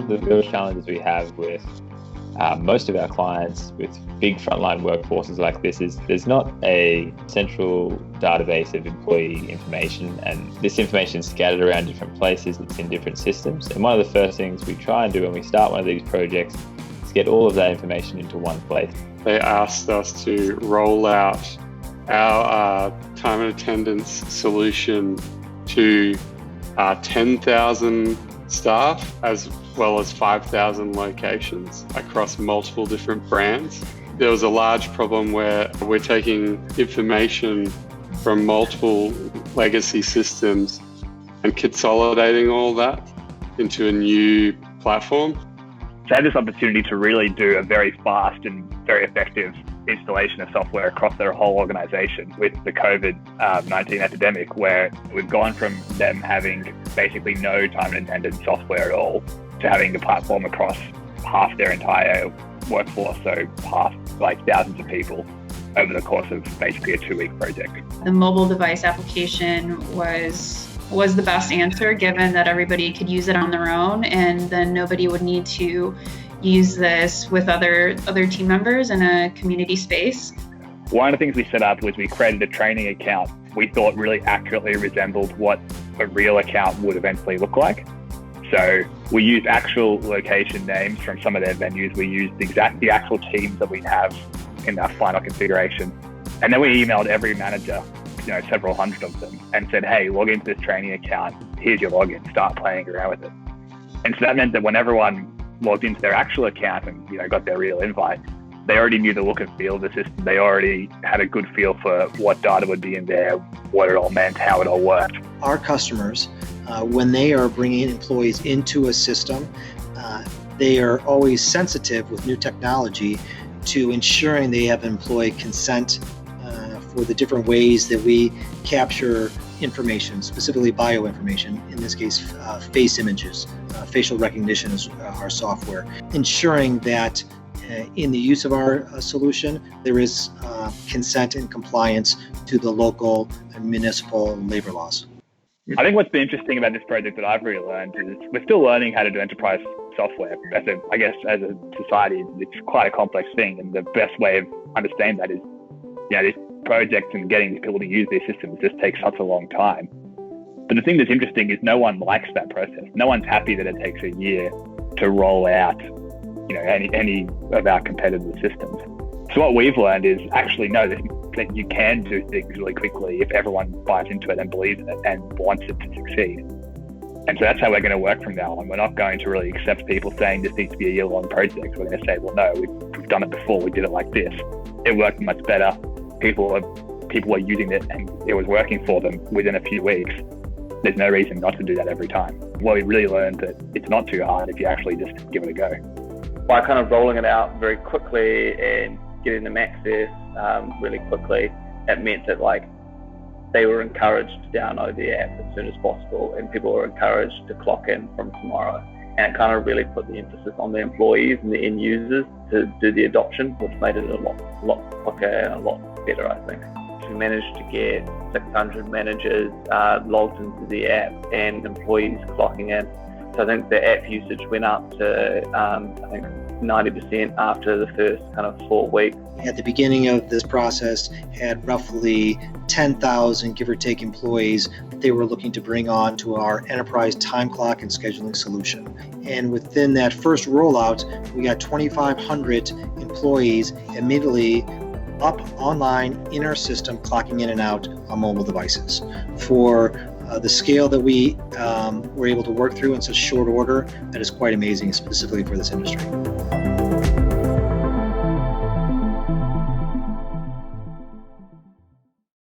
the real challenges we have with most of our clients with big frontline workforces like this is there's not a central database of employee information, and this information is scattered around different places. It's in different systems. And one of the first things we try and do when we start one of these projects is get all of that information into one place. They asked us to roll out our time and attendance solution to 10,000 staff as well as 5,000 locations across multiple different brands. There was a large problem where we're taking information from multiple legacy systems and consolidating all that into a new platform. So I had this opportunity to really do a very fast and very effective installation of software across their whole organization with the COVID-19 epidemic, where we've gone from them having basically no time and attendance software at all to having the platform across half their entire workforce, so half, like thousands of people over the course of basically a 2-week project. The mobile device application was the best answer, given that everybody could use it on their own, and then nobody would need to use this with other team members in a community space. One of the things we set up was we created a training account we thought really accurately resembled what a real account would eventually look like. So we used actual location names from some of their venues. We used the actual teams that we have in our final configuration. And then we emailed every manager, several hundred of them, and said, hey, log into this training account. Here's your login. Start playing around with it. And so that meant that when everyone logged into their actual account and got their real invite, they already knew the look and feel of the system. They already had a good feel for what data would be in there, what it all meant, how it all worked. Our customers, when they are bringing employees into a system, they are always sensitive with new technology to ensuring they have employee consent for the different ways that we capture information, specifically bioinformation, in this case face images, facial recognition is our software, ensuring that in the use of our solution, there is consent and compliance to the local and municipal labor laws. I think what's been interesting about this project that I've really learned is we're still learning how to do enterprise software. As a society, it's quite a complex thing, and the best way of understanding that is, these projects and getting people to use these systems just takes such a long time. But the thing that's interesting is no one likes that process. No one's happy that it takes a year to roll out, any of our competitive systems. So what we've learned is actually that you can do things really quickly if everyone buys into it and believes in it and wants it to succeed. And so that's how we're going to work from now on. We're not going to really accept people saying this needs to be a year-long project. We're going to say, well, no, we've done it before. We did it like this. It worked much better. People were using it and it was working for them within a few weeks. There's no reason not to do that every time. Well, we really learned that it's not too hard if you actually just give it a go. By kind of rolling it out very quickly and getting them access really quickly, it meant that they were encouraged to download the app as soon as possible, and people were encouraged to clock in from tomorrow. And it kind of really put the emphasis on the employees and the end users to do the adoption, which made it a lot quicker and a lot better, I think. We managed to get 600 managers logged into the app and employees clocking in. So I think the app usage went up to 90% after the first kind of 4 weeks. At the beginning of this process, had roughly 10,000, give or take, employees that they were looking to bring on to our enterprise time clock and scheduling solution. And within that first rollout, we got 2,500 employees immediately up online in our system, clocking in and out on mobile devices. For the scale that we were able to work through in such short order, that is quite amazing, specifically for this industry.